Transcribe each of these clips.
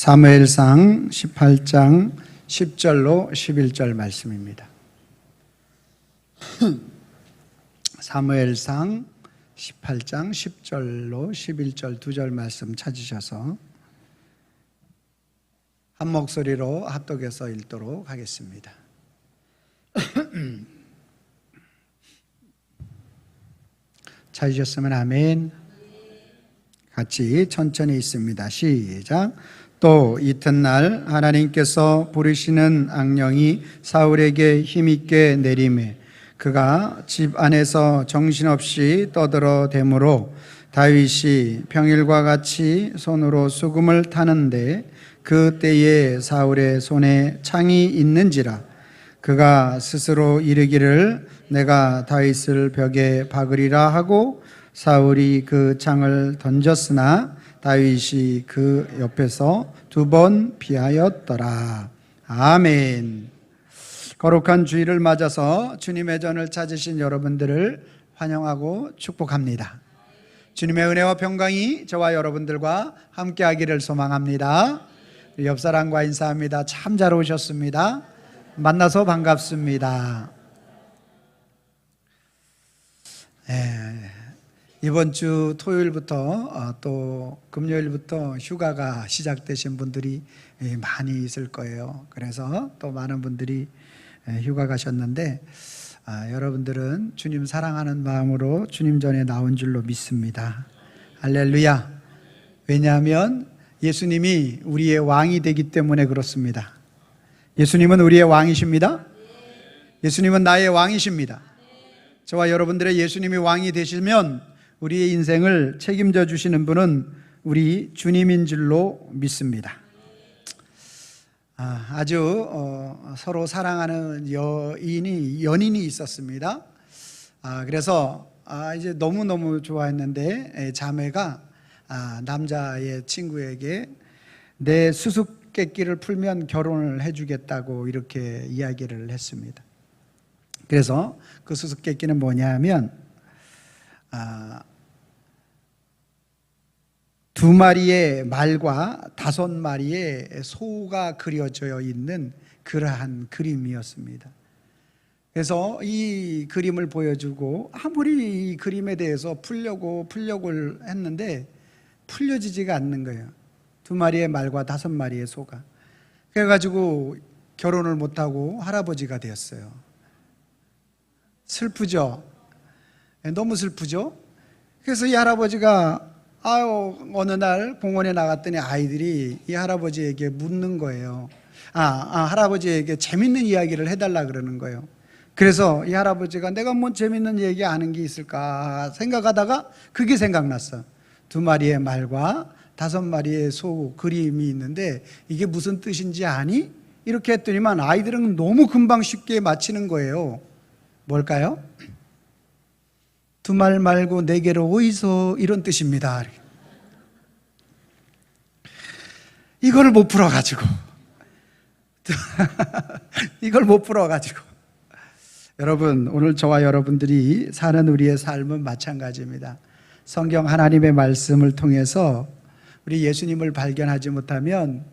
사무엘상 18장 10절로 11절 말씀입니다. 사무엘상 18장 10절로 11절 두 절 말씀 찾으셔서 한 목소리로 합독해서 읽도록 하겠습니다. 찾으셨으면 아멘. 같이 천천히 읽습니다. 시작. 또 이튿날 하나님께서 부르시는 악령이 사울에게 힘있게 내리매 그가 집 안에서 정신없이 떠들어대므로 다윗이 평일과 같이 손으로 수금을 타는데 그 때에 사울의 손에 창이 있는지라 그가 스스로 이르기를 내가 다윗을 벽에 박으리라 하고 사울이 그 창을 던졌으나 다윗이 그 옆에서 두 번 피하였더라. 아멘. 거룩한 주일을 맞아서 주님의 전을 찾으신 여러분들을 환영하고 축복합니다. 주님의 은혜와 평강이 저와 여러분들과 함께하기를 소망합니다. 옆 사람과 인사합니다. 참 잘 오셨습니다. 만나서 반갑습니다. 이번 주 토요일부터 또 금요일부터 휴가가 시작되신 분들이 많이 있을 거예요. 그래서 또 많은 분들이 휴가 가셨는데 여러분들은 주님 사랑하는 마음으로 주님 전에 나온 줄로 믿습니다. 할렐루야. 왜냐하면 예수님이 우리의 왕이 되기 때문에 그렇습니다. 예수님은 우리의 왕이십니다. 예수님은 나의 왕이십니다. 저와 여러분들의 예수님이 왕이 되시면 우리의 인생을 책임져 주시는 분은 우리 주님인 줄로 믿습니다. 아주 서로 사랑하는 연인이 있었습니다. 그래서 이제 너무너무 좋아했는데 자매가 남자의 친구에게 내 수수께끼를 풀면 결혼을 해주겠다고 이렇게 이야기를 했습니다. 그래서 그 수수께끼는 뭐냐면 2마리의 말과 5마리의 소가 그려져 있는 그러한 그림이었습니다. 그래서 이 그림을 보여주고 아무리 이 그림에 대해서 풀려고 했는데 풀려지지가 않는 거예요. 2마리의 말과 5마리의 소가. 그래가지고 결혼을 못하고 할아버지가 되었어요. 슬프죠? 너무 슬프죠? 그래서 이 할아버지가 어느 날 공원에 나갔더니 아이들이 이 할아버지에게 묻는 거예요. 할아버지에게 재밌는 이야기를 해달라 그러는 거예요. 그래서 이 할아버지가 내가 뭐 재밌는 얘기 아는 게 있을까 생각하다가 그게 생각났어. 2마리의 말과 5마리의 소 그림이 있는데 이게 무슨 뜻인지 아니? 이렇게 했더니만 아이들은 너무 금방 쉽게 맞히는 거예요. 뭘까요? 2말 말고 4개로 오이소 이런 뜻입니다. 이걸 못 풀어가지고 여러분, 오늘 저와 여러분들이 사는 우리의 삶은 마찬가지입니다. 성경 하나님의 말씀을 통해서 우리 예수님을 발견하지 못하면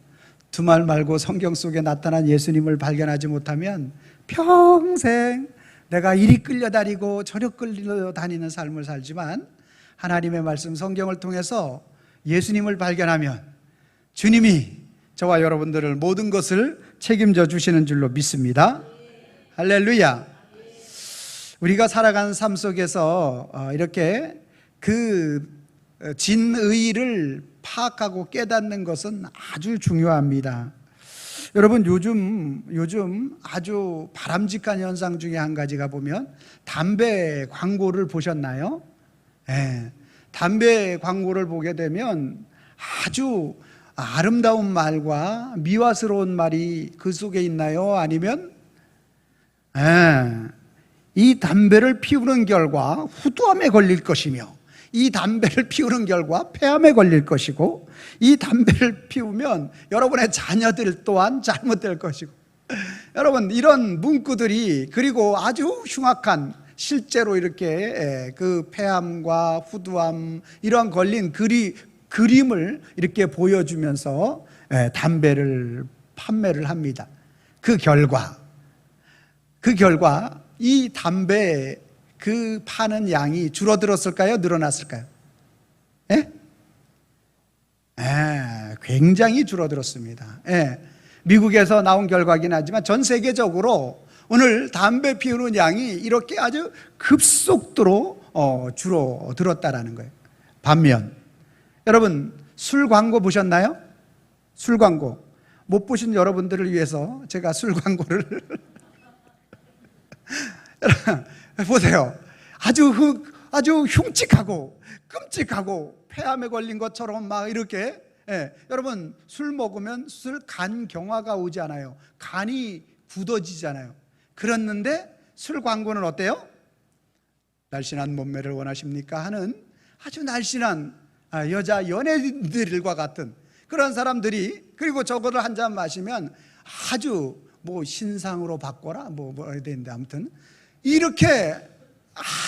2말 말고 성경 속에 나타난 예수님을 발견하지 못하면 평생 내가 이리 끌려다니고 저리 끌려다니는 삶을 살지만 하나님의 말씀 성경을 통해서 예수님을 발견하면 주님이 저와 여러분들을 모든 것을 책임져 주시는 줄로 믿습니다. 할렐루야. 우리가 살아가는 삶 속에서 이렇게 그 진의를 파악하고 깨닫는 것은 아주 중요합니다. 여러분, 요즘 아주 바람직한 현상 중에 한 가지가 보면 담배 광고를 보셨나요? 담배 광고를 보게 되면 아주 아름다운 말과 미화스러운 말이 그 속에 있나요? 아니면 이 담배를 피우는 결과 후두암에 걸릴 것이며 이 담배를 피우는 결과 폐암에 걸릴 것이고 이 담배를 피우면 여러분의 자녀들 또한 잘못될 것이고 여러분, 이런 문구들이 그리고 아주 흉악한 실제로 이렇게 그 폐암과 후두암 이러한 걸린 그림을 이렇게 보여주면서 담배를 판매를 합니다. 그 결과 이 담배 그 파는 양이 줄어들었을까요? 늘어났을까요? 예? 굉장히 줄어들었습니다. 미국에서 나온 결과이긴 하지만 전 세계적으로 오늘 담배 피우는 양이 이렇게 아주 급속도로 줄어들었다라는 거예요. 반면 여러분 술 광고 보셨나요? 술 광고 못 보신 여러분들을 위해서 제가 술 광고를 보세요. 아주 흉측하고 끔찍하고 폐암에 걸린 것처럼 막 이렇게 여러분 술 먹으면 간 경화가 오지 않아요. 간이 굳어지잖아요. 그랬는데 술 광고는 어때요? 날씬한 몸매를 원하십니까? 하는 아주 날씬한 여자 연예인들과 같은 그런 사람들이 그리고 저거를 한 잔 마시면 아주 신상으로 바꿔라 해야 되는데 아무튼 이렇게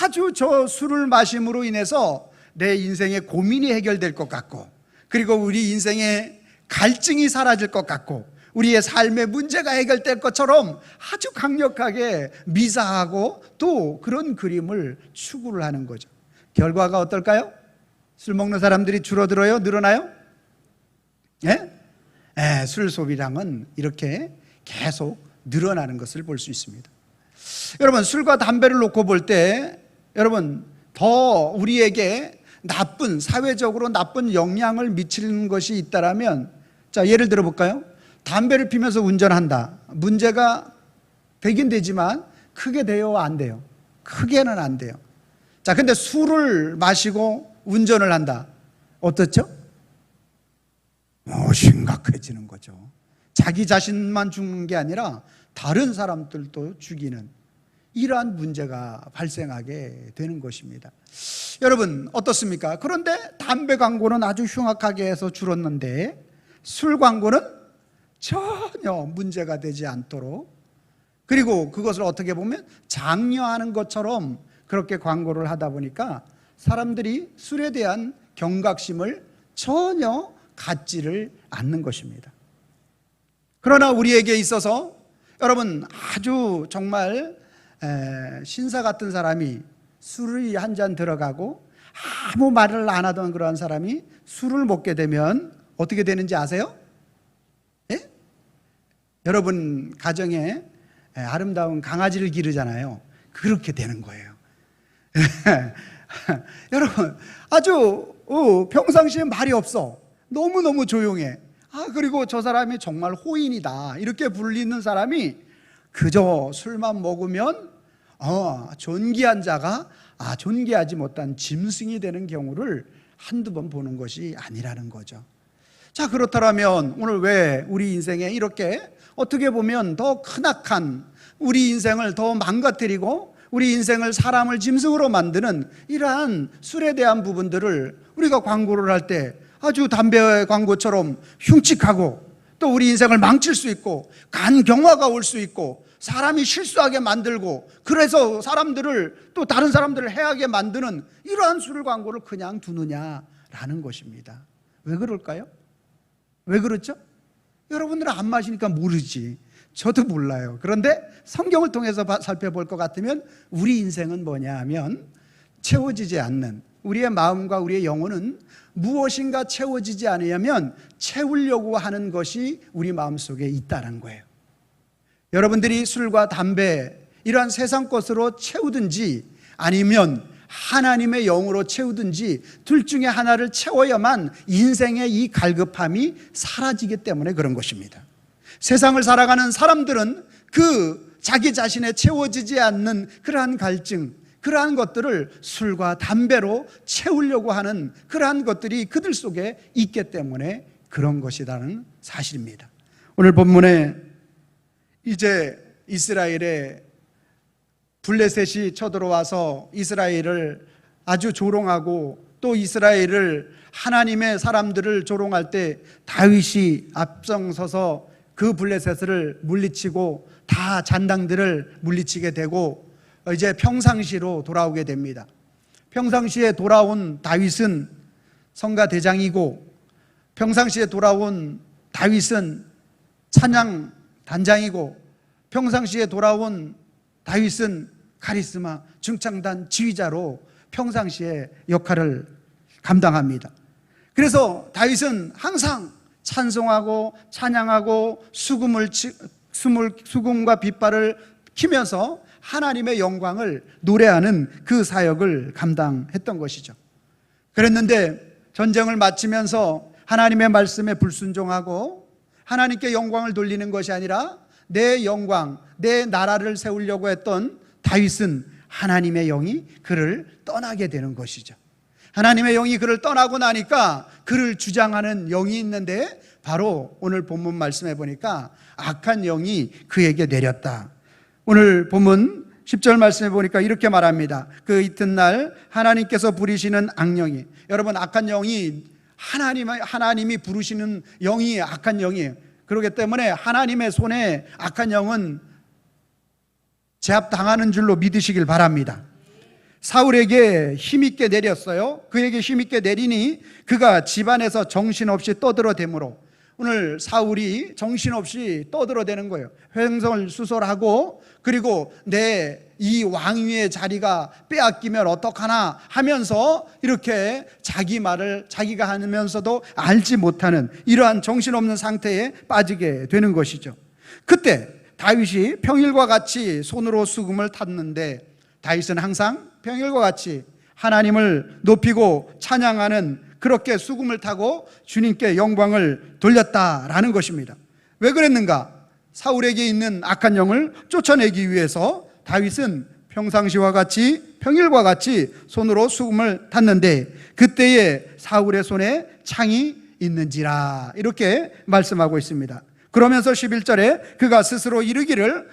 아주 저 술을 마심으로 인해서 내 인생의 고민이 해결될 것 같고 그리고 우리 인생의 갈증이 사라질 것 같고 우리의 삶의 문제가 해결될 것처럼 아주 강력하게 미사하고 또 그런 그림을 추구를 하는 거죠. 결과가 어떨까요? 술 먹는 사람들이 줄어들어요? 늘어나요? 술 소비량은 이렇게 계속 늘어나는 것을 볼 수 있습니다. 여러분 술과 담배를 놓고 볼 때 여러분 더 우리에게 사회적으로 나쁜 영향을 미치는 것이 있다라면 자 예를 들어 볼까요? 담배를 피면서 운전한다. 문제가 되긴 되지만 크게 돼요? 안 돼요? 크게는 안 돼요. 자 근데 술을 마시고 운전을 한다. 어떻죠? 심각해지는 거죠. 자기 자신만 죽는 게 아니라 다른 사람들도 죽이는 이러한 문제가 발생하게 되는 것입니다. 여러분 어떻습니까? 그런데 담배 광고는 아주 흉악하게 해서 줄었는데 술 광고는 전혀 문제가 되지 않도록 그리고 그것을 어떻게 보면 장려하는 것처럼 그렇게 광고를 하다 보니까 사람들이 술에 대한 경각심을 전혀 갖지를 않는 것입니다. 그러나 우리에게 있어서 여러분 아주 정말 신사 같은 사람이 술이 한 잔 들어가고 아무 말을 안 하던 그러한 사람이 술을 먹게 되면 어떻게 되는지 아세요? 예? 여러분 가정에 아름다운 강아지를 기르잖아요. 그렇게 되는 거예요. 여러분 아주 평상시에 말이 없어. 너무너무 조용해. 그리고 저 사람이 정말 호인이다 이렇게 불리는 사람이 그저 술만 먹으면 존귀한 자가 존귀하지 못한 짐승이 되는 경우를 한두 번 보는 것이 아니라는 거죠. 자 그렇다면 오늘 왜 우리 인생에 이렇게 어떻게 보면 더 크나큰 우리 인생을 더 망가뜨리고 우리 인생을 사람을 짐승으로 만드는 이러한 술에 대한 부분들을 우리가 광고를 할 때 아주 담배 광고처럼 흉측하고 또 우리 인생을 망칠 수 있고 간경화가 올 수 있고 사람이 실수하게 만들고 그래서 사람들을 또 다른 사람들을 해하게 만드는 이러한 술 광고를 그냥 두느냐라는 것입니다. 왜 그럴까요? 왜 그렇죠? 여러분들은 안 마시니까 모르지. 저도 몰라요. 그런데 성경을 통해서 살펴볼 것 같으면 우리 인생은 뭐냐 하면 채워지지 않는 우리의 마음과 우리의 영혼은 무엇인가 채워지지 않으면 채우려고 하는 것이 우리 마음속에 있다는 거예요. 여러분들이 술과 담배 이러한 세상 것으로 채우든지 아니면 하나님의 영으로 채우든지 둘 중에 하나를 채워야만 인생의 이 갈급함이 사라지기 때문에 그런 것입니다. 세상을 살아가는 사람들은 그 자기 자신에 채워지지 않는 그러한 갈증, 그러한 것들을 술과 담배로 채우려고 하는 그러한 것들이 그들 속에 있기 때문에 그런 것이라는 사실입니다. 오늘 본문에 이제 이스라엘의 블레셋이 쳐들어와서 이스라엘을 아주 조롱하고 또 이스라엘을 하나님의 사람들을 조롱할 때 다윗이 앞장서서 그 블레셋을 물리치고 다 잔당들을 물리치게 되고 이제 평상시로 돌아오게 됩니다. 평상시에 돌아온 다윗은 성가대장이고 평상시에 돌아온 다윗은 찬양 단장이고 평상시에 돌아온 다윗은 카리스마 중창단 지휘자로 평상시에 역할을 감당합니다. 그래서 다윗은 항상 찬송하고 찬양하고 수금과 빗발을 키면서 하나님의 영광을 노래하는 그 사역을 감당했던 것이죠. 그랬는데 전쟁을 마치면서 하나님의 말씀에 불순종하고 하나님께 영광을 돌리는 것이 아니라 내 영광, 내 나라를 세우려고 했던 다윗은 하나님의 영이 그를 떠나게 되는 것이죠. 하나님의 영이 그를 떠나고 나니까 그를 주장하는 영이 있는데 바로 오늘 본문 말씀해 보니까 악한 영이 그에게 내렸다. 오늘 본문 10절 말씀해 보니까 이렇게 말합니다. 그 이튿날 하나님께서 부리시는 악령이, 여러분 악한 영이 하나님이 부르시는 영이 악한 영이에요. 그렇기 때문에 하나님의 손에 악한 영은 제압당하는 줄로 믿으시길 바랍니다. 사울에게 힘있게 내렸어요. 그에게 힘있게 내리니 그가 집안에서 정신없이 떠들어대므로, 오늘 사울이 정신없이 떠들어대는 거예요. 횡설수설하고, 그리고 내 이 왕위의 자리가 빼앗기면 어떡하나 하면서 이렇게 자기 말을 자기가 하면서도 알지 못하는 이러한 정신없는 상태에 빠지게 되는 것이죠. 그때 다윗이 평일과 같이 손으로 수금을 탔는데, 다윗은 항상 평일과 같이 하나님을 높이고 찬양하는 그렇게 수금을 타고 주님께 영광을 돌렸다라는 것입니다. 왜 그랬는가? 사울에게 있는 악한 영을 쫓아내기 위해서 다윗은 평상시와 같이 평일과 같이 손으로 수금을 탔는데 그때에 사울의 손에 창이 있는지라, 이렇게 말씀하고 있습니다. 그러면서 11절에 그가 스스로 이르기를,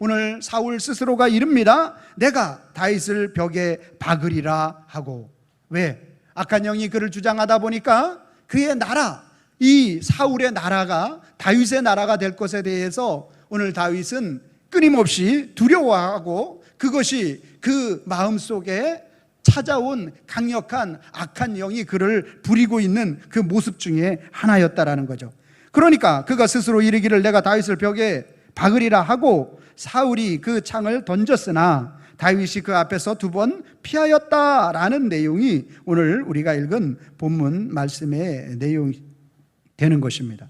오늘 사울 스스로가 이릅니다. 내가 다윗을 벽에 박으리라 하고. 왜? 악한 영이 그를 주장하다 보니까 그의 나라, 이 사울의 나라가 다윗의 나라가 될 것에 대해서 오늘 다윗은 끊임없이 두려워하고, 그것이 그 마음속에 찾아온 강력한 악한 영이 그를 부리고 있는 그 모습 중에 하나였다라는 거죠. 그러니까 그가 스스로 이르기를 내가 다윗을 벽에 박으리라 하고 사울이 그 창을 던졌으나 다윗이 그 앞에서 2번 피하였다라는 내용이 오늘 우리가 읽은 본문 말씀의 내용이 되는 것입니다.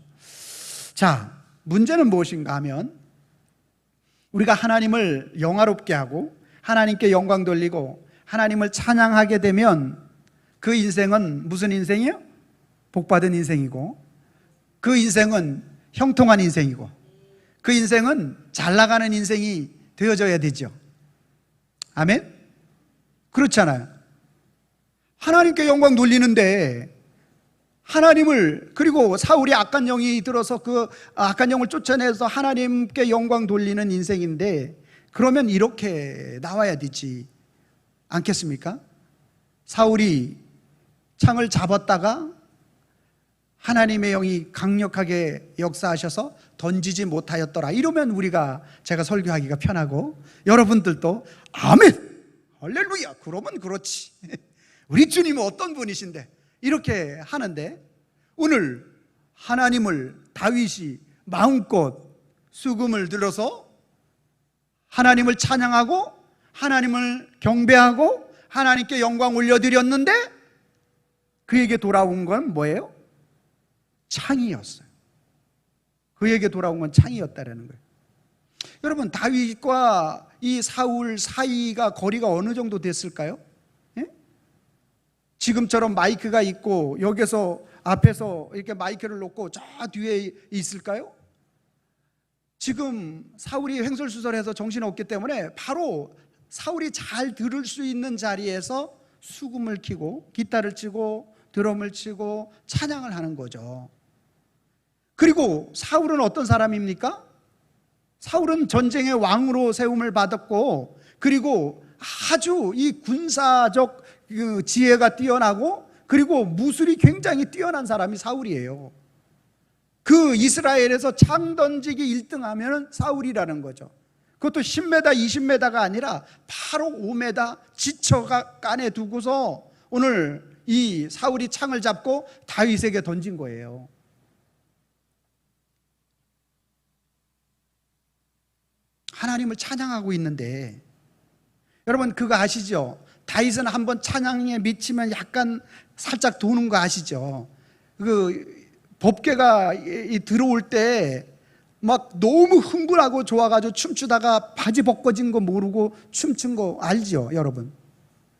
자, 문제는 무엇인가 하면, 우리가 하나님을 영화롭게 하고 하나님께 영광 돌리고 하나님을 찬양하게 되면 그 인생은 무슨 인생이요? 복받은 인생이고, 그 인생은 형통한 인생이고, 그 인생은 잘 나가는 인생이 되어져야 되죠. 아멘? 그렇잖아요. 하나님께 영광 돌리는데 하나님을, 그리고 사울이 악한 영이 들어서 그 악한 영을 쫓아내서 하나님께 영광 돌리는 인생인데, 그러면 이렇게 나와야 되지 않겠습니까? 사울이 창을 잡았다가 하나님의 영이 강력하게 역사하셔서 던지지 못하였더라, 이러면 제가 설교하기가 편하고 여러분들도 아멘 할렐루야 그러면 그렇지 우리 주님은 어떤 분이신데 이렇게 하는데, 오늘 하나님을 다윗이 마음껏 수금을 들어서 하나님을 찬양하고 하나님을 경배하고 하나님께 영광 올려드렸는데 그에게 돌아온 건 뭐예요? 창이었어요. 그에게 돌아온 건 창이었다라는 거예요. 여러분, 다윗과 이 사울 사이가 거리가 어느 정도 됐을까요? 지금처럼 마이크가 있고 여기서 앞에서 이렇게 마이크를 놓고 저 뒤에 있을까요? 지금 사울이 횡설수설해서 정신없기 때문에 바로 사울이 잘 들을 수 있는 자리에서 수금을 키고 기타를 치고 드럼을 치고 찬양을 하는 거죠. 그리고 사울은 어떤 사람입니까? 사울은 전쟁의 왕으로 세움을 받았고, 그리고 아주 이 군사적 지혜가 뛰어나고, 그리고 무술이 굉장히 뛰어난 사람이 사울이에요. 그 이스라엘에서 창 던지기 1등 하면 사울이라는 거죠. 그것도 10m, 20m가 아니라 바로 5m 지처가 깐에 두고서 오늘 이 사울이 창을 잡고 다윗에게 던진 거예요. 하나님을 찬양하고 있는데, 여러분 그거 아시죠? 다윗은 한번 찬양에 미치면 약간 살짝 도는 거 아시죠? 그 법궤가 들어올 때 막 너무 흥분하고 좋아가지고 춤추다가 바지 벗겨진 거 모르고 춤춘 거 알죠, 여러분?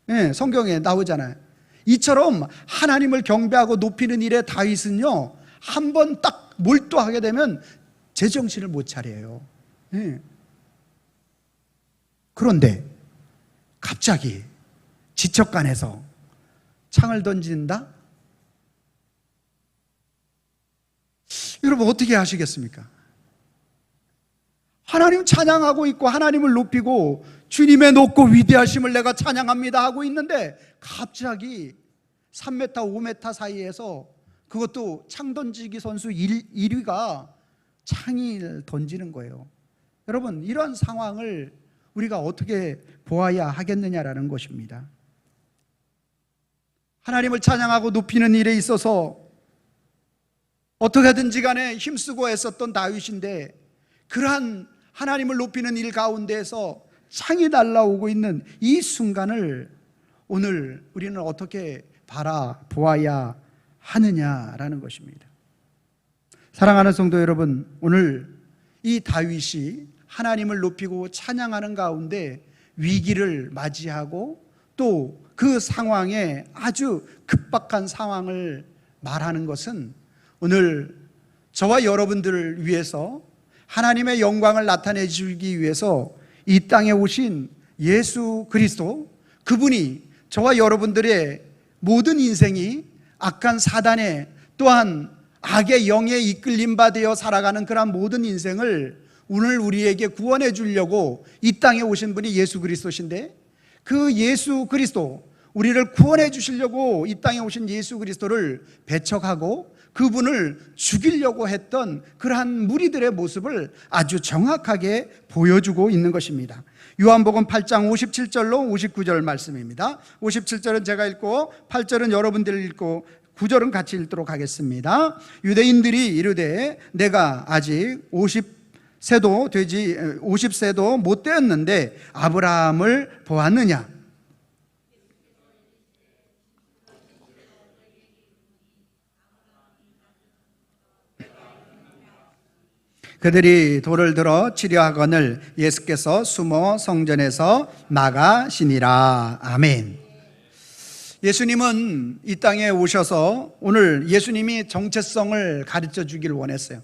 네, 성경에 나오잖아요. 이처럼 하나님을 경배하고 높이는 일에 다윗은요, 한번 딱 몰두하게 되면 제정신을 못 차려요. 네. 그런데 갑자기 지척간에서 창을 던진다? 여러분 어떻게 하시겠습니까? 하나님 찬양하고 있고 하나님을 높이고 주님의 높고 위대하심을 내가 찬양합니다 하고 있는데, 갑자기 3m, 5m 사이에서, 그것도 창 던지기 선수 1위가 창을 던지는 거예요. 여러분, 이런 상황을 우리가 어떻게 보아야 하겠느냐라는 것입니다. 하나님을 찬양하고 높이는 일에 있어서 어떻게든지 간에 힘쓰고 애썼던 다윗인데, 그러한 하나님을 높이는 일 가운데에서 창이 날아오고 있는 이 순간을 오늘 우리는 어떻게 바라보아야 하느냐라는 것입니다. 사랑하는 성도 여러분, 오늘 이 다윗이 하나님을 높이고 찬양하는 가운데 위기를 맞이하고 또 그 상황에 아주 급박한 상황을 말하는 것은, 오늘 저와 여러분들을 위해서 하나님의 영광을 나타내 주기 위해서 이 땅에 오신 예수 그리스도, 그분이 저와 여러분들의 모든 인생이 악한 사단의, 또한 악의 영에 이끌림 받아 살아가는 그런 모든 인생을 오늘 우리에게 구원해 주려고 이 땅에 오신 분이 예수 그리스도신데, 그 예수 그리스도, 우리를 구원해 주시려고 이 땅에 오신 예수 그리스도를 배척하고 그분을 죽이려고 했던 그러한 무리들의 모습을 아주 정확하게 보여주고 있는 것입니다. 요한복음 8장 57절로 59절 말씀입니다. 57절은 제가 읽고 8절은 여러분들이 읽고 9절은 같이 읽도록 하겠습니다. 유대인들이 이르되 내가 아직 50세도 못 되었는데 아브라함을 보았느냐? 그들이 돌을 들어 치려 하거늘 예수께서 숨어 성전에서 나가시니라. 아멘. 예수님은 이 땅에 오셔서 오늘 예수님이 정체성을 가르쳐 주길 원했어요.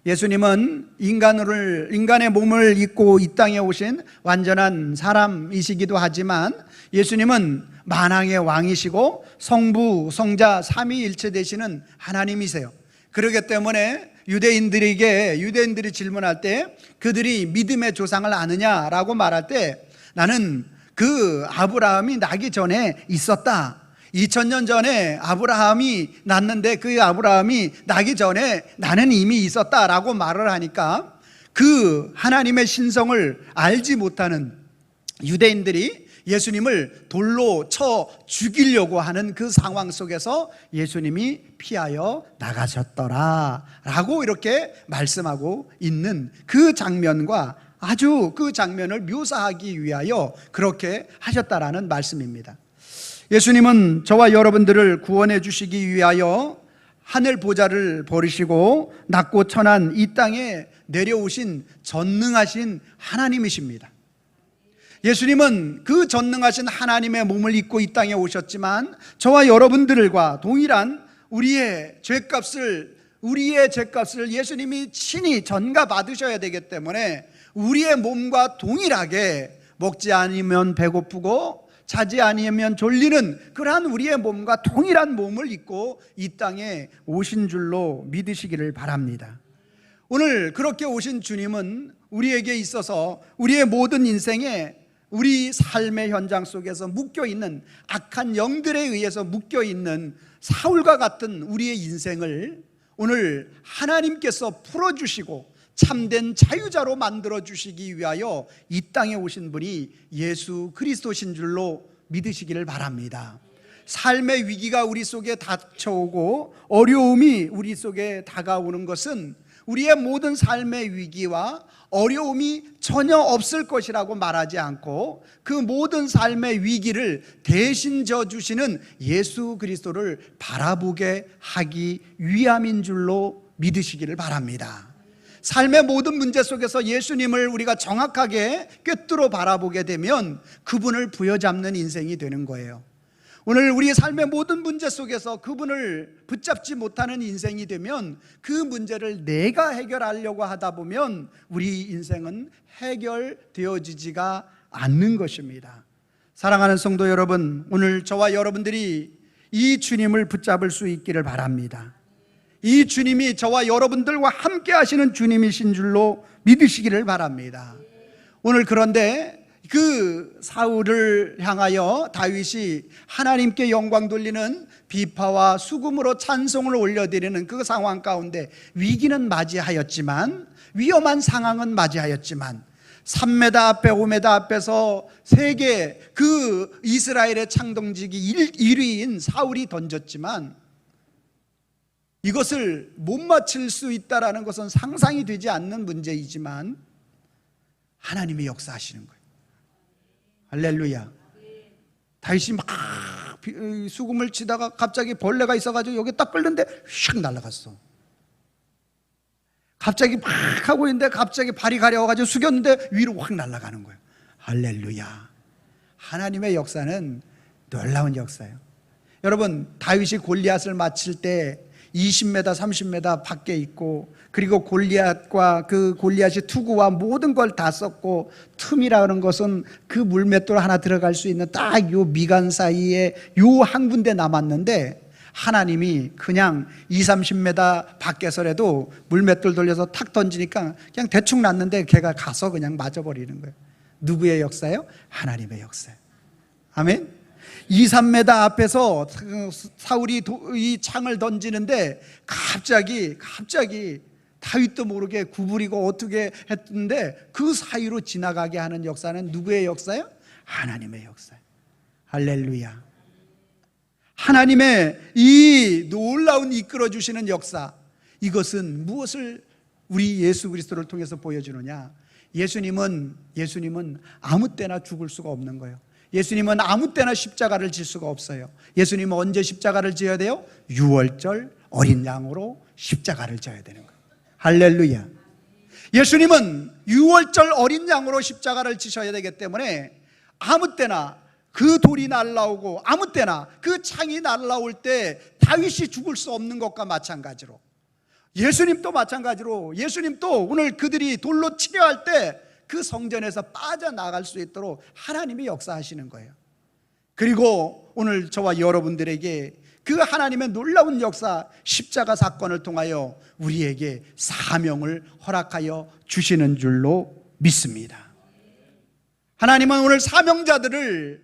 예수님은 인간의 몸을 입고 이 땅에 오신 완전한 사람이시기도 하지만, 예수님은 만왕의 왕이시고 성부, 성자, 삼위일체 되시는 하나님이세요. 그렇기 때문에 유대인들이 질문할 때, 그들이 믿음의 조상을 아느냐라고 말할 때, 나는 그 아브라함이 나기 전에 있었다, 2000년 전에 아브라함이 났는데 그 아브라함이 나기 전에 나는 이미 있었다라고 말을 하니까, 그 하나님의 신성을 알지 못하는 유대인들이 예수님을 돌로 쳐 죽이려고 하는 그 상황 속에서 예수님이 피하여 나가셨더라 라고 이렇게 말씀하고 있는 그 장면과 아주 그 장면을 묘사하기 위하여 그렇게 하셨다라는 말씀입니다. 예수님은 저와 여러분들을 구원해 주시기 위하여 하늘 보좌를 버리시고 낮고 천한 이 땅에 내려오신 전능하신 하나님이십니다. 예수님은 그 전능하신 하나님의 몸을 입고 이 땅에 오셨지만, 저와 여러분들과 동일한 우리의 죄값을 예수님이 친히 전가 받으셔야 되기 때문에, 우리의 몸과 동일하게 먹지 않으면 배고프고 자지 아니하면 졸리는 그러한 우리의 몸과 동일한 몸을 입고 이 땅에 오신 줄로 믿으시기를 바랍니다. 오늘 그렇게 오신 주님은 우리에게 있어서 우리의 모든 인생에, 우리 삶의 현장 속에서 묶여있는 악한 영들에 의해서 묶여있는 사울과 같은 우리의 인생을 오늘 하나님께서 풀어주시고 참된 자유자로 만들어주시기 위하여 이 땅에 오신 분이 예수 그리스도신 줄로 믿으시기를 바랍니다. 삶의 위기가 우리 속에 닥쳐오고 어려움이 우리 속에 다가오는 것은 우리의 모든 삶의 위기와 어려움이 전혀 없을 것이라고 말하지 않고 그 모든 삶의 위기를 대신 져주시는 예수 그리스도를 바라보게 하기 위함인 줄로 믿으시기를 바랍니다. 삶의 모든 문제 속에서 예수님을 우리가 정확하게 꿰뚫어 바라보게 되면 그분을 부여잡는 인생이 되는 거예요. 오늘 우리 삶의 모든 문제 속에서 그분을 붙잡지 못하는 인생이 되면 그 문제를 내가 해결하려고 하다 보면 우리 인생은 해결되어지지가 않는 것입니다. 사랑하는 성도 여러분, 오늘 저와 여러분들이 이 주님을 붙잡을 수 있기를 바랍니다. 이 주님이 저와 여러분들과 함께 하시는 주님이신 줄로 믿으시기를 바랍니다. 오늘 그런데 그 사울을 향하여 다윗이 하나님께 영광 돌리는 비파와 수금으로 찬송을 올려드리는 그 상황 가운데 위기는 맞이하였지만, 위험한 상황은 맞이하였지만 3m 앞에 5m 앞에서 세계 그 이스라엘의 창동직이 1위인 사울이 던졌지만 이것을 못 맞힐 수 있다는 것은 상상이 되지 않는 문제이지만 하나님이 역사하시는 거예요. 할렐루야. 다윗이 막 수금을 치다가 갑자기 벌레가 있어가지고 여기 딱 끌는데 휙 날아갔어. 갑자기 막 하고 있는데 갑자기 발이 가려워가지고 숙였는데 위로 확 날아가는 거예요. 할렐루야. 하나님의 역사는 놀라운 역사예요. 여러분, 다윗이 골리앗을 맞힐 때 20m, 30m 밖에 있고, 그리고 골리앗과 그 골리앗이 투구와 모든 걸 다 썼고, 틈이라는 것은 그 물맷돌 하나 들어갈 수 있는 딱 요 미간 사이에 요 한 군데 남았는데, 하나님이 그냥 20, 30m 밖에서라도 물맷돌 돌려서 탁 던지니까 그냥 대충 났는데 걔가 가서 그냥 맞아버리는 거예요. 누구의 역사예요? 하나님의 역사예요. 아멘. 2, 3m 앞에서 사울이 이 창을 던지는데 갑자기 다윗도 모르게 구부리고 어떻게 했는데 그 사이로 지나가게 하는 역사는 누구의 역사예요? 하나님의 역사예요. 할렐루야. 하나님의 이 놀라운 이끌어주시는 역사, 이것은 무엇을 우리 예수 그리스도를 통해서 보여주느냐? 예수님은 아무 때나 죽을 수가 없는 거예요. 예수님은 아무 때나 십자가를 질 수가 없어요. 예수님은 언제 십자가를 지어야 돼요? 유월절 어린 양으로 십자가를 져야 되는 거예요. 할렐루야. 예수님은 유월절 어린 양으로 십자가를 지셔야 되기 때문에 아무 때나 그 돌이 날라오고 아무 때나 그 창이 날라올 때 다윗이 죽을 수 없는 것과 마찬가지로 예수님도 마찬가지로 예수님도 오늘 그들이 돌로 치려 할 때 그 성전에서 빠져나갈 수 있도록 하나님이 역사하시는 거예요. 그리고 오늘 저와 여러분들에게 그 하나님의 놀라운 역사, 십자가 사건을 통하여 우리에게 사명을 허락하여 주시는 줄로 믿습니다. 하나님은 오늘 사명자들을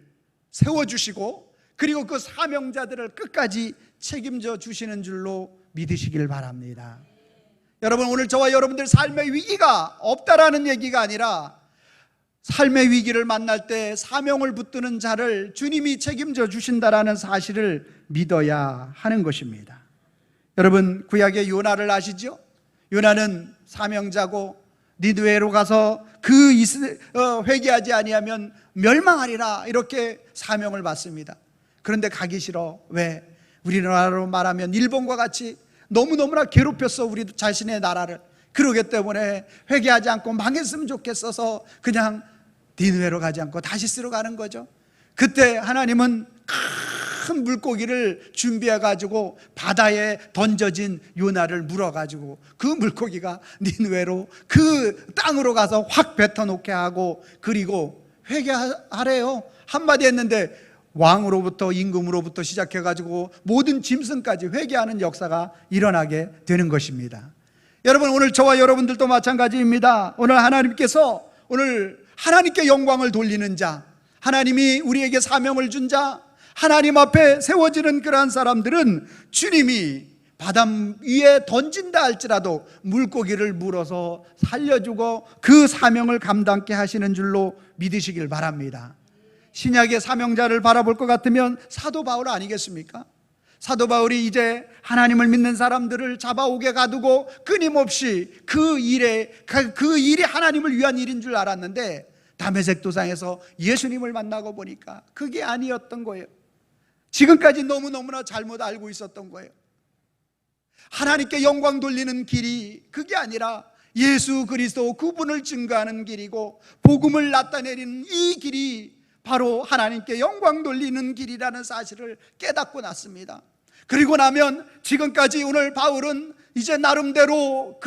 세워주시고 그리고 그 사명자들을 끝까지 책임져 주시는 줄로 믿으시길 바랍니다. 여러분, 오늘 저와 여러분들 삶의 위기가 없다라는 얘기가 아니라 삶의 위기를 만날 때 사명을 붙드는 자를 주님이 책임져 주신다라는 사실을 믿어야 하는 것입니다. 여러분, 구약의 요나를 아시죠? 요나는 사명자고 니느웨로 가서 회개하지 아니하면 멸망하리라 이렇게 사명을 받습니다. 그런데 가기 싫어. 왜? 우리나라로 말하면 일본과 같이 너무너무나 괴롭혔어, 우리 자신의 나라를. 그러기 때문에 회개하지 않고 망했으면 좋겠어서 그냥 니느웨로 가지 않고 다시스로 가는 거죠. 그때 하나님은 큰 물고기를 준비해가지고 바다에 던져진 요나를 물어가지고 그 물고기가 니느웨로 그 땅으로 가서 확 뱉어놓게 하고 그리고 회개하래요. 한마디 했는데 왕으로부터 임금으로부터 시작해가지고 모든 짐승까지 회개하는 역사가 일어나게 되는 것입니다. 여러분, 오늘 저와 여러분들도 마찬가지입니다. 오늘 하나님께서 오늘 하나님께 영광을 돌리는 자, 하나님이 우리에게 사명을 준 자, 하나님 앞에 세워지는 그러한 사람들은 주님이 바다 위에 던진다 할지라도 물고기를 물어서 살려주고 그 사명을 감당케 하시는 줄로 믿으시길 바랍니다. 신약의 사명자를 바라볼 것 같으면 사도 바울 아니겠습니까? 사도 바울이 이제 하나님을 믿는 사람들을 잡아오게 가두고 끊임없이 그 일이 하나님을 위한 일인 줄 알았는데 다메섹 도상에서 예수님을 만나고 보니까 그게 아니었던 거예요. 지금까지 너무너무나 잘못 알고 있었던 거예요. 하나님께 영광 돌리는 길이 그게 아니라 예수 그리스도 그분을 증거하는 길이고 복음을 나타내리는 이 길이 바로 하나님께 영광 돌리는 길이라는 사실을 깨닫고 났습니다. 그리고 나면 지금까지 오늘 바울은 이제 나름대로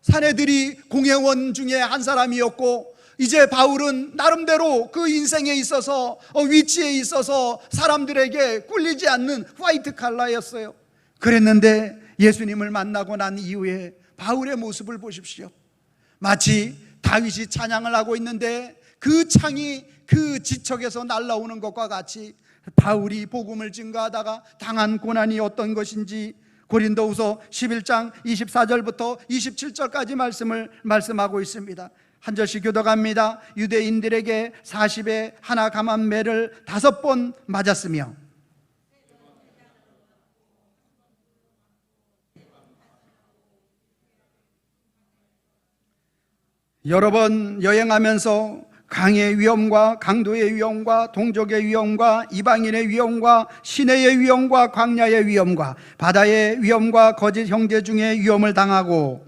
사내들이 공회원 중에 한 사람이었고, 이제 바울은 나름대로 그 인생에 있어서 위치에 있어서 사람들에게 꿀리지 않는 화이트 칼라였어요. 그랬는데 예수님을 만나고 난 이후에 바울의 모습을 보십시오. 마치 다윗이 찬양을 하고 있는데 그 창이 그 지척에서 날아오는 것과 같이 바울이 복음을 증거하다가 당한 고난이 어떤 것인지 고린도후서 11장 24절부터 27절까지 말씀하고 있습니다. 한 절씩 교독합니다. 유대인들에게 40에 하나 감한 매를 5번 맞았으며 여러 번 여행하면서 강의 위험과 강도의 위험과 동족의 위험과 이방인의 위험과 시내의 위험과 광야의 위험과 바다의 위험과 거짓 형제 중에 위험을 당하고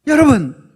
여러분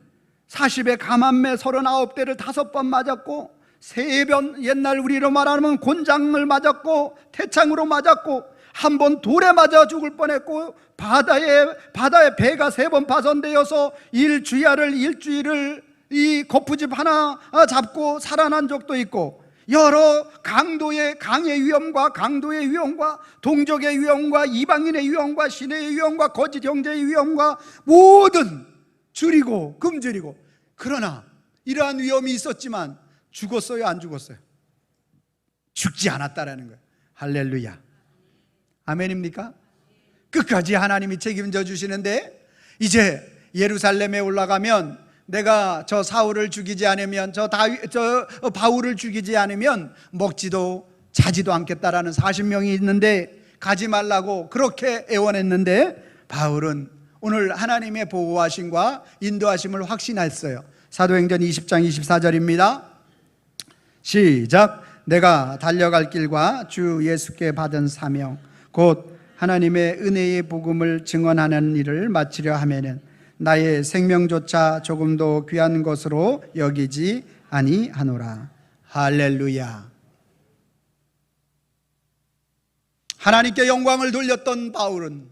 40에 감한 매 39대를 5번 맞았고 3번 옛날 우리로 말하면 곤장을 맞았고 태창으로 맞았고 한 번 돌에 맞아 죽을 뻔했고 바다에 배가 3번 파손되어서 일주일을 이 거푸집 하나 잡고 살아난 적도 있고 여러 강의 위험과 강도의 위험과 동족의 위험과 이방인의 위험과 시내의 위험과 거짓 형제의 위험과 모든 줄이고 금줄이고 그러나 이러한 위험이 있었지만 죽었어요? 안 죽었어요? 죽지 않았다라는 거예요. 할렐루야. 아멘입니까? 끝까지 하나님이 책임져 주시는데 이제 예루살렘에 올라가면 내가 저 사울을 죽이지 않으면 저 바울을 죽이지 않으면 먹지도 자지도 않겠다라는 40명이 있는데 가지 말라고 그렇게 애원했는데 바울은 오늘 하나님의 보호하심과 인도하심을 확신했어요. 사도행전 20장 24절입니다. 시작. 내가 달려갈 길과 주 예수께 받은 사명 곧 하나님의 은혜의 복음을 증언하는 일을 마치려 하면은 나의 생명조차 조금도 귀한 것으로 여기지 아니하노라. 할렐루야. 하나님께 영광을 돌렸던 바울은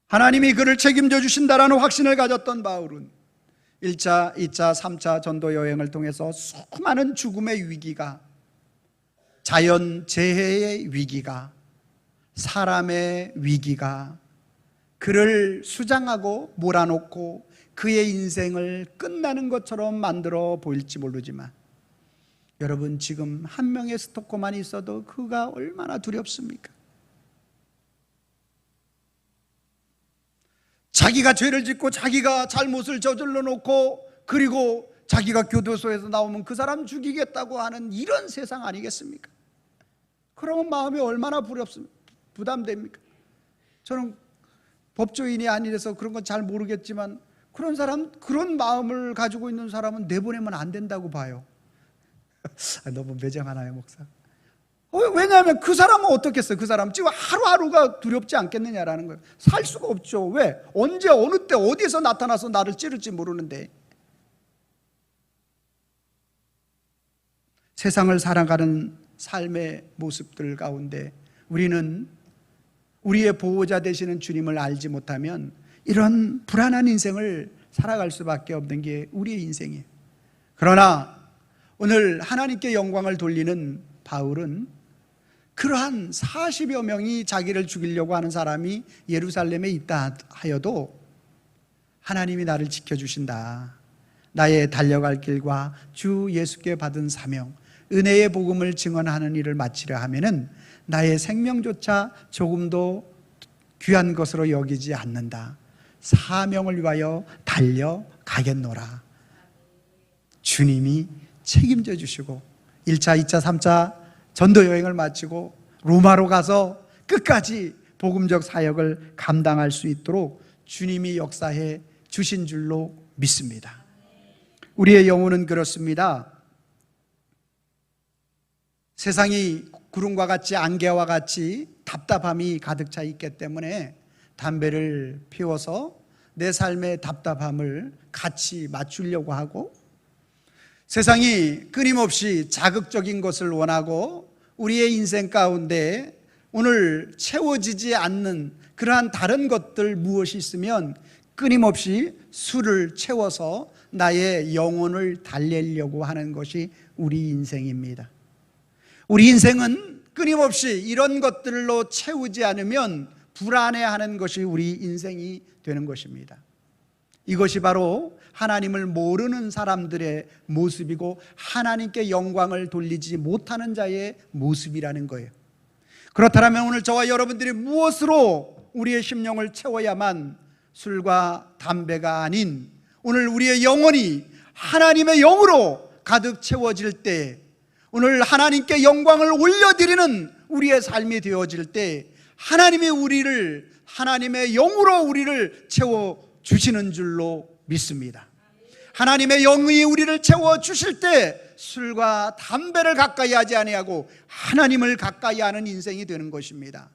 하나님이 그를 책임져 주신다라는 확신을 가졌던 바울은 1차, 2차, 3차 전도 여행을 통해서 수많은 죽음의 위기가, 자연재해의 위기가, 사람의 위기가 그를 수장하고 몰아놓고 그의 인생을 끝나는 것처럼 만들어 보일지 모르지만 여러분 지금 한 명의 스토커만 있어도 그가 얼마나 두렵습니까? 자기가 죄를 짓고 자기가 잘못을 저질러 놓고 그리고 자기가 교도소에서 나오면 그 사람 죽이겠다고 하는 이런 세상 아니겠습니까? 그러면 마음이 얼마나 부담됩니까? 저는 법조인이 아니라서 그런 건 잘 모르겠지만 그런 마음을 가지고 있는 사람은 내보내면 안 된다고 봐요. 너무 매정하나요, 목사? 왜냐하면 그 사람은 어떻겠어요? 그 사람 지금 하루하루가 두렵지 않겠느냐라는 거예요. 살 수가 없죠. 왜? 언제 어느 때 어디서 나타나서 나를 찌를지 모르는데. 세상을 살아가는 삶의 모습들 가운데 우리는 우리의 보호자 되시는 주님을 알지 못하면 이런 불안한 인생을 살아갈 수밖에 없는 게 우리의 인생이에요. 그러나 오늘 하나님께 영광을 돌리는 바울은 그러한 40여 명이 자기를 죽이려고 하는 사람이 예루살렘에 있다 하여도 하나님이 나를 지켜주신다. 나의 달려갈 길과 주 예수께 받은 사명, 은혜의 복음을 증언하는 일을 마치려 하면은 나의 생명조차 조금도 귀한 것으로 여기지 않는다. 사명을 위하여 달려가겠노라. 주님이 책임져 주시고 1차, 2차, 3차 전도 여행을 마치고 로마로 가서 끝까지 복음적 사역을 감당할 수 있도록 주님이 역사해 주신 줄로 믿습니다. 우리의 영혼은 그렇습니다. 세상이 구름과 같이 안개와 같이 답답함이 가득 차 있기 때문에 담배를 피워서 내 삶의 답답함을 같이 맞추려고 하고, 세상이 끊임없이 자극적인 것을 원하고 우리의 인생 가운데 오늘 채워지지 않는 그러한 다른 것들 무엇이 있으면 끊임없이 술을 채워서 나의 영혼을 달래려고 하는 것이 우리 인생입니다. 우리 인생은 끊임없이 이런 것들로 채우지 않으면 불안해하는 것이 우리 인생이 되는 것입니다. 이것이 바로 하나님을 모르는 사람들의 모습이고 하나님께 영광을 돌리지 못하는 자의 모습이라는 거예요. 그렇다면 오늘 저와 여러분들이 무엇으로 우리의 심령을 채워야만 술과 담배가 아닌 오늘 우리의 영혼이 하나님의 영으로 가득 채워질 때, 오늘 하나님께 영광을 올려드리는 우리의 삶이 되어질 때 하나님이 우리를 하나님의 영으로 우리를 채워주시는 줄로 믿습니다. 하나님의 영이 우리를 채워주실 때 술과 담배를 가까이 하지 아니하고 하나님을 가까이 하는 인생이 되는 것입니다.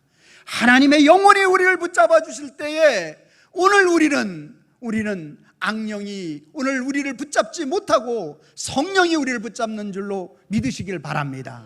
하나님의 영혼이 우리를 붙잡아 주실 때에 오늘 우리는 악령이 오늘 우리를 붙잡지 못하고 성령이 우리를 붙잡는 줄로 믿으시길 바랍니다.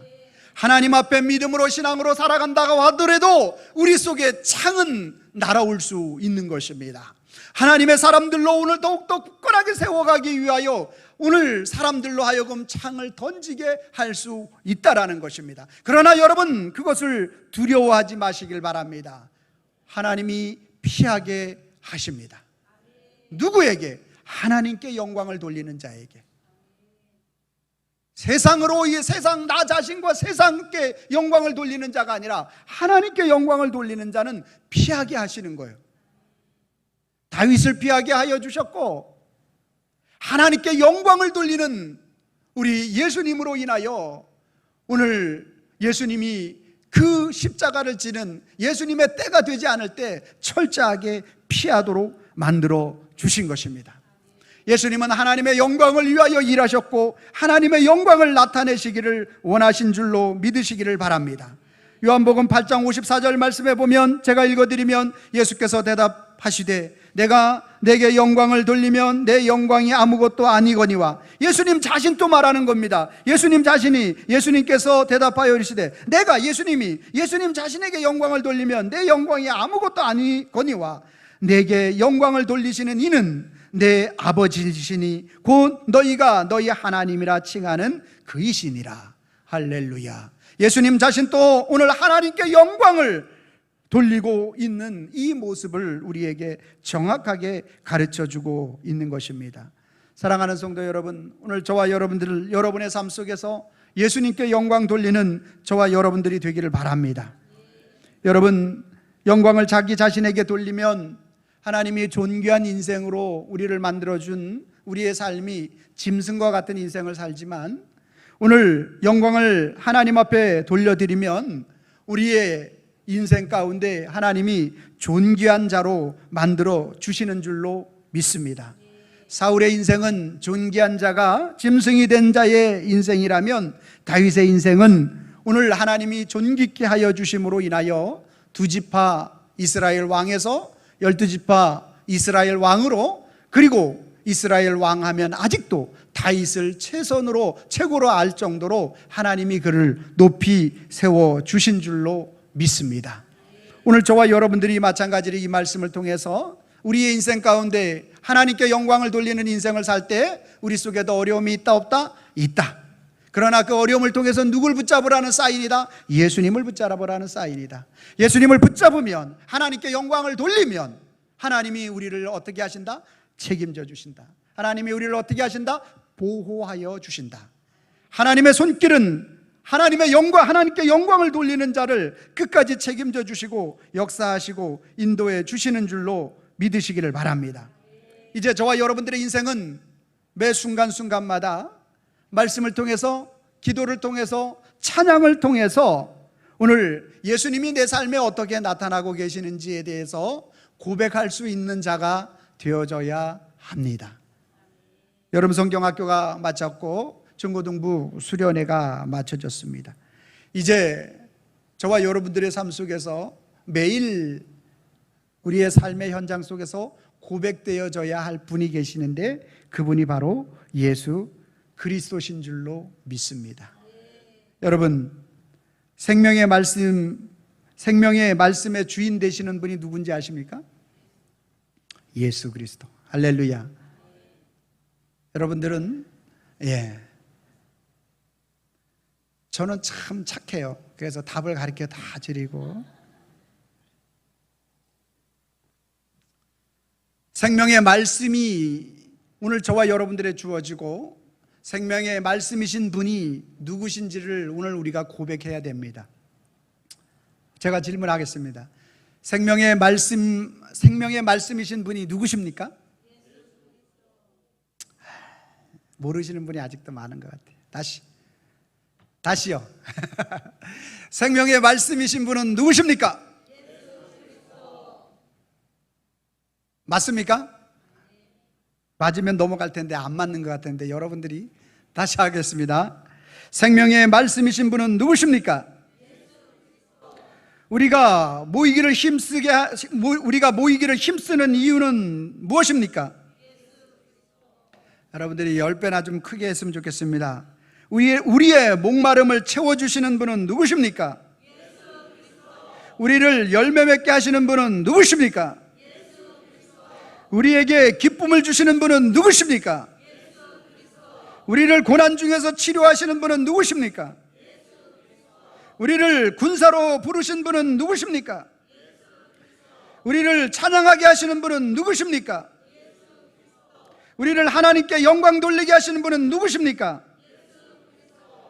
하나님 앞에 믿음으로 신앙으로 살아간다고 하더라도 우리 속에 창은 날아올 수 있는 것입니다. 하나님의 사람들로 오늘 더욱더 굳건하게 세워가기 위하여 오늘 사람들로 하여금 창을 던지게 할 수 있다라는 것입니다. 그러나 여러분, 그것을 두려워하지 마시길 바랍니다. 하나님이 피하게 하십니다. 누구에게? 하나님께 영광을 돌리는 자에게. 세상으로, 이 세상 나 자신과 세상께 영광을 돌리는 자가 아니라 하나님께 영광을 돌리는 자는 피하게 하시는 거예요. 다윗을 피하게 하여 주셨고, 하나님께 영광을 돌리는 우리 예수님으로 인하여 오늘 예수님이 그 십자가를 지는 예수님의 때가 되지 않을 때 철저하게 피하도록 만들어 주신 것입니다. 예수님은 하나님의 영광을 위하여 일하셨고 하나님의 영광을 나타내시기를 원하신 줄로 믿으시기를 바랍니다. 요한복음 8장 54절 말씀에 보면, 제가 읽어드리면, 예수께서 대답하시되 내가 내게 영광을 돌리면 내 영광이 아무것도 아니거니와. 예수님 자신 또 말하는 겁니다. 예수님께서 대답하여 이르시되 내가 예수님 자신에게 영광을 돌리면 내 영광이 아무것도 아니거니와 내게 영광을 돌리시는 이는 내 아버지시니 곧 너희가 너희 하나님이라 칭하는 그이시니라. 할렐루야. 예수님 자신 또 오늘 하나님께 영광을 돌리고 있는 이 모습을 우리에게 정확하게 가르쳐주고 있는 것입니다. 사랑하는 성도 여러분, 오늘 저와 여러분들, 여러분의 삶 속에서 예수님께 영광 돌리는 저와 여러분들이 되기를 바랍니다. 여러분, 영광을 자기 자신에게 돌리면 하나님이 존귀한 인생으로 우리를 만들어준 우리의 삶이 짐승과 같은 인생을 살지만, 오늘 영광을 하나님 앞에 돌려드리면 우리의 인생 가운데 하나님이 존귀한 자로 만들어 주시는 줄로 믿습니다. 사울의 인생은 존귀한 자가 짐승이 된 자의 인생이라면, 다윗의 인생은 오늘 하나님이 존귀케 하여 주심으로 인하여 2지파 이스라엘 왕에서 12지파 이스라엘 왕으로, 그리고 이스라엘 왕 하면 아직도 다윗을 최고로 알 정도로 하나님이 그를 높이 세워 주신 줄로 믿습니다. 오늘 저와 여러분들이 마찬가지로 이 말씀을 통해서 우리의 인생 가운데 하나님께 영광을 돌리는 인생을 살 때 우리 속에도 어려움이 있다 없다? 있다. 그러나 그 어려움을 통해서 누굴 붙잡으라는 사인이다? 예수님을 붙잡으라는 사인이다. 예수님을 붙잡으면, 하나님께 영광을 돌리면 하나님이 우리를 어떻게 하신다? 책임져 주신다. 하나님이 우리를 어떻게 하신다? 보호하여 주신다. 하나님의 손길은 하나님께 영광을 돌리는 자를 끝까지 책임져 주시고 역사하시고 인도해 주시는 줄로 믿으시기를 바랍니다. 이제 저와 여러분들의 인생은 매 순간순간마다 말씀을 통해서, 기도를 통해서, 찬양을 통해서 오늘 예수님이 내 삶에 어떻게 나타나고 계시는지에 대해서 고백할 수 있는 자가 되어져야 합니다. 여름 성경학교가 마쳤고 중고등부 수련회가 마쳐졌습니다. 이제 저와 여러분들의 삶 속에서 매일 우리의 삶의 현장 속에서 고백되어져야 할 분이 계시는데 그분이 바로 예수 그리스도신 줄로 믿습니다. 여러분, 생명의 말씀의 주인 되시는 분이 누군지 아십니까? 예수 그리스도. 할렐루야. 여러분들은 저는 참 착해요. 그래서 답을 가르쳐 다 드리고, 생명의 말씀이 오늘 저와 여러분들의 주어지고 생명의 말씀이신 분이 누구신지를 오늘 우리가 고백해야 됩니다. 제가 질문하겠습니다. 생명의 말씀이신 분이 누구십니까? 모르시는 분이 아직도 많은 것 같아요. 다시요. 생명의 말씀이신 분은 누구십니까? 맞습니까? 맞으면 넘어갈 텐데 안 맞는 것 같은데 여러분들이 다시 하겠습니다. 생명의 말씀이신 분은 누구십니까? 우리가 모이기를 힘쓰는 이유는 무엇입니까? 여러분들이 10배나 좀 크게 했으면 좋겠습니다. 우리의 목마름을 채워주시는 분은 누구십니까? 우리를 열매 맺게 하시는 분은 누구십니까? 우리에게 기쁨을 주시는 분은 누구십니까? 우리를 고난 중에서 치료하시는 분은 누구십니까? 우리를 군사로 부르신 분은 누구십니까? 우리를 찬양하게 하시는 분은 누구십니까? 우리를 하나님께 영광 돌리게 하시는 분은 누구십니까?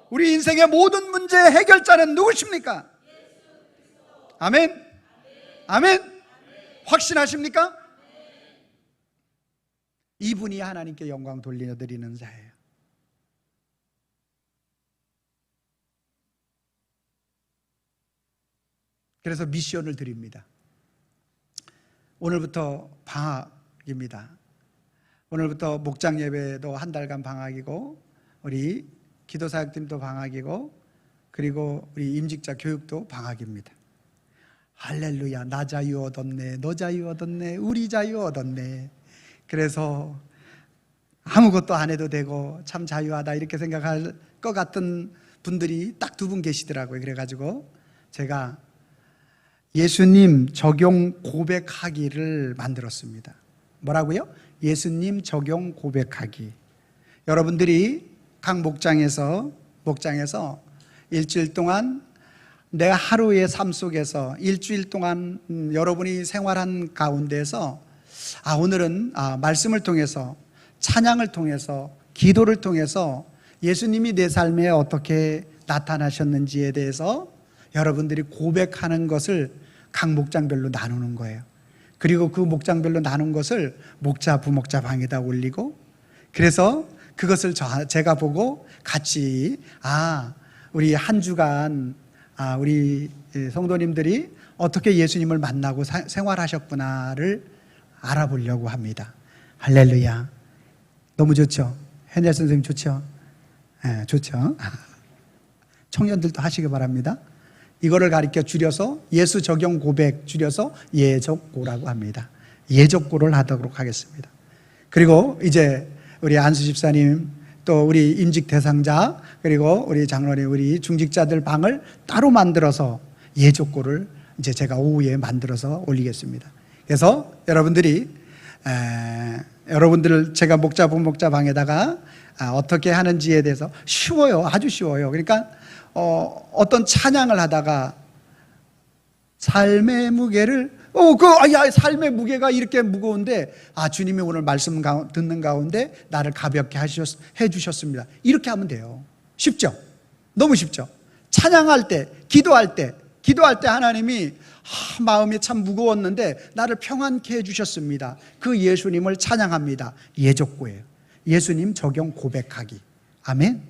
우리 인생의 모든 문제의 해결자는 누구십니까? 아멘? 아멘? 확신하십니까? 이분이 하나님께 영광 돌려드리는 자예요. 그래서 미션을 드립니다. 오늘부터 방학입니다. 오늘부터 목장 예배도 한 달간 방학이고, 우리 기도사역팀도 방학이고, 그리고 우리 임직자 교육도 방학입니다. 할렐루야. 나 자유 얻었네, 너 자유 얻었네, 우리 자유 얻었네. 그래서 아무것도 안 해도 되고 참 자유하다 이렇게 생각할 것 같은 분들이 딱 2분 계시더라고요. 그래가지고 제가 예수님 적용 고백하기를 만들었습니다. 뭐라고요? 예수님 적용 고백하기. 여러분들이 각 목장에서 일주일 동안 내 하루의 삶 속에서 일주일 동안 여러분이 생활한 가운데서 오늘은 말씀을 통해서, 찬양을 통해서, 기도를 통해서 예수님이 내 삶에 어떻게 나타나셨는지에 대해서 여러분들이 고백하는 것을 각 목장별로 나누는 거예요. 그리고 그 목장별로 나눈 것을 목자, 부목자 방에다 올리고, 그래서 그것을 제가 보고 같이 우리 한 주간 우리 성도님들이 어떻게 예수님을 만나고 생활하셨구나를 알아보려고 합니다. 할렐루야. 너무 좋죠? 현재 선생님 좋죠? 네, 좋죠? 청년들도 하시기 바랍니다. 이거를 가리켜 줄여서 예수 적용 고백 줄여서 예적고라고 합니다. 예적고를 하도록 하겠습니다. 그리고 이제 우리 안수 집사님, 또 우리 임직 대상자, 그리고 우리 장로님, 우리 중직자들 방을 따로 만들어서 예적고를 이제 제가 오후에 만들어서 올리겠습니다. 그래서 여러분들을 제가 목자, 부목자 방에다가 어떻게 하는지에 대해서 쉬워요. 아주 쉬워요. 그러니까 어떤 찬양을 하다가 삶의 무게를 삶의 무게가 이렇게 무거운데 주님이 오늘 말씀 듣는 가운데 나를 가볍게 해주셨습니다. 이렇게 하면 돼요. 쉽죠? 너무 쉽죠? 찬양할 때, 기도할 때 기도할 때 하나님이 마음이 참 무거웠는데 나를 평안케 해주셨습니다. 그 예수님을 찬양합니다. 예족구예요. 예수님 적용 고백하기. 아멘.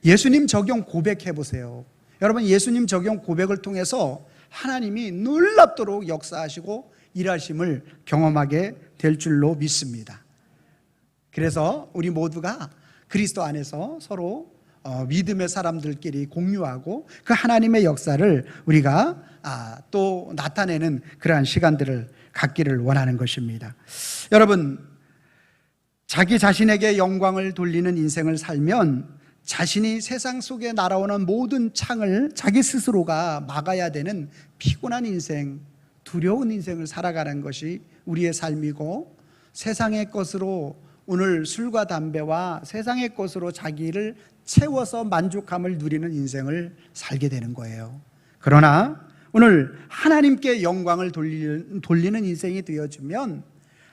예수님 적용 고백해보세요. 여러분, 예수님 적용 고백을 통해서 하나님이 놀랍도록 역사하시고 일하심을 경험하게 될 줄로 믿습니다. 그래서 우리 모두가 그리스도 안에서 서로 믿음의 사람들끼리 공유하고 그 하나님의 역사를 우리가 또 나타내는 그러한 시간들을 갖기를 원하는 것입니다. 여러분, 자기 자신에게 영광을 돌리는 인생을 살면 자신이 세상 속에 날아오는 모든 창을 자기 스스로가 막아야 되는 피곤한 인생, 두려운 인생을 살아가는 것이 우리의 삶이고, 세상의 것으로 오늘 술과 담배와 세상의 것으로 자기를 채워서 만족함을 누리는 인생을 살게 되는 거예요. 그러나 오늘 하나님께 영광을 돌리는 인생이 되어주면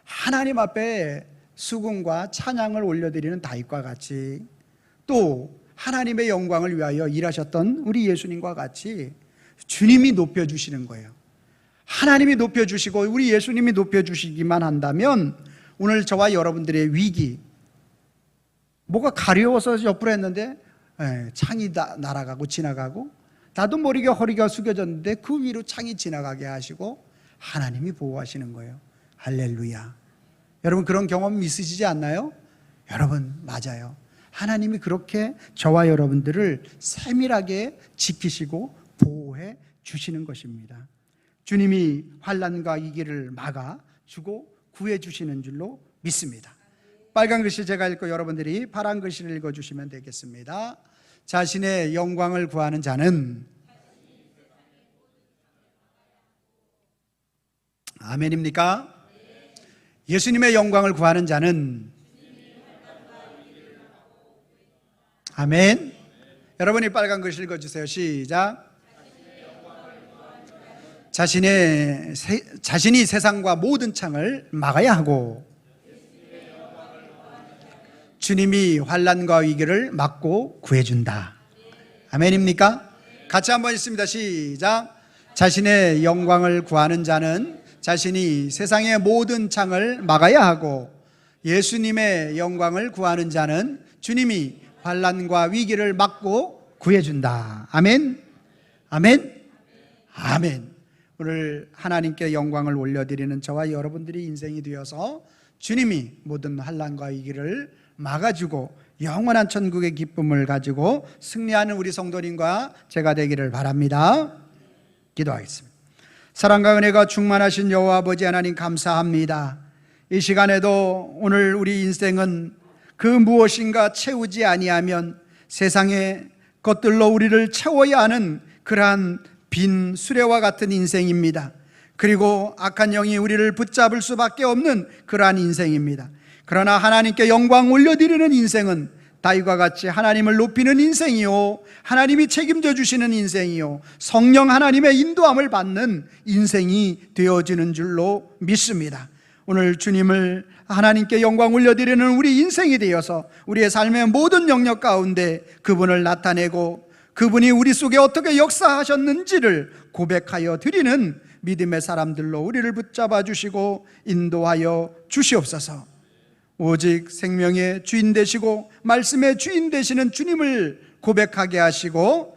하나님 앞에 수금과 찬양을 올려드리는 다윗과 같이, 또 하나님의 영광을 위하여 일하셨던 우리 예수님과 같이 주님이 높여주시는 거예요. 하나님이 높여주시고 우리 예수님이 높여주시기만 한다면 오늘 저와 여러분들의 위기, 뭐가 가려워서 옆으로 했는데 창이 날아가고 지나가고, 나도 모르게 허리가 숙여졌는데 그 위로 창이 지나가게 하시고 하나님이 보호하시는 거예요. 할렐루야. 여러분, 그런 경험 있으시지 않나요? 여러분, 맞아요. 하나님이 그렇게 저와 여러분들을 세밀하게 지키시고 보호해 주시는 것입니다. 주님이 환난과 위기를 막아주고 구해주시는 줄로 믿습니다. 빨간 글씨 제가 읽고 여러분들이 파란 글씨를 읽어주시면 되겠습니다. 자신의 영광을 구하는 자는, 아멘입니까? 예수님의 영광을 구하는 자는, 아멘. 여러분이 빨간 글씨 읽어주세요. 시작. 자신이 세상과 모든 창을 막아야 하고 주님이 환난과 위기를 막고 구해준다. 아멘입니까? 같이 한번 읽습니다. 시작. 자신의 영광을 구하는 자는 자신이 세상의 모든 창을 막아야 하고 예수님의 영광을 구하는 자는 주님이 환난과 위기를 막고 구해준다. 아멘. 아멘. 아멘. 오늘 하나님께 영광을 올려드리는 저와 여러분들이 인생이 되어서 주님이 모든 환난과 위기를 막아주고 영원한 천국의 기쁨을 가지고 승리하는 우리 성도님과 제가 되기를 바랍니다. 기도하겠습니다. 사랑과 은혜가 충만하신 여호와 아버지 하나님, 감사합니다. 이 시간에도 오늘 우리 인생은 그 무엇인가 채우지 아니하면 세상의 것들로 우리를 채워야 하는 그러한 빈 수레와 같은 인생입니다. 그리고 악한 영이 우리를 붙잡을 수밖에 없는 그러한 인생입니다. 그러나 하나님께 영광 올려드리는 인생은 다윗과 같이 하나님을 높이는 인생이요, 하나님이 책임져 주시는 인생이요, 성령 하나님의 인도함을 받는 인생이 되어지는 줄로 믿습니다. 오늘 주님을 하나님께 영광 올려드리는 우리 인생이 되어서 우리의 삶의 모든 영역 가운데 그분을 나타내고 그분이 우리 속에 어떻게 역사하셨는지를 고백하여 드리는 믿음의 사람들로 우리를 붙잡아 주시고 인도하여 주시옵소서. 오직 생명의 주인 되시고 말씀의 주인 되시는 주님을 고백하게 하시고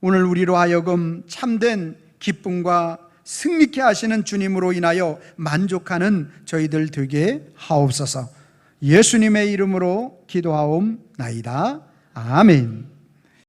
오늘 우리로 하여금 참된 기쁨과 승리케 하시는 주님으로 인하여 만족하는 저희들 되게 하옵소서. 예수님의 이름으로 기도하옵나이다. 아멘.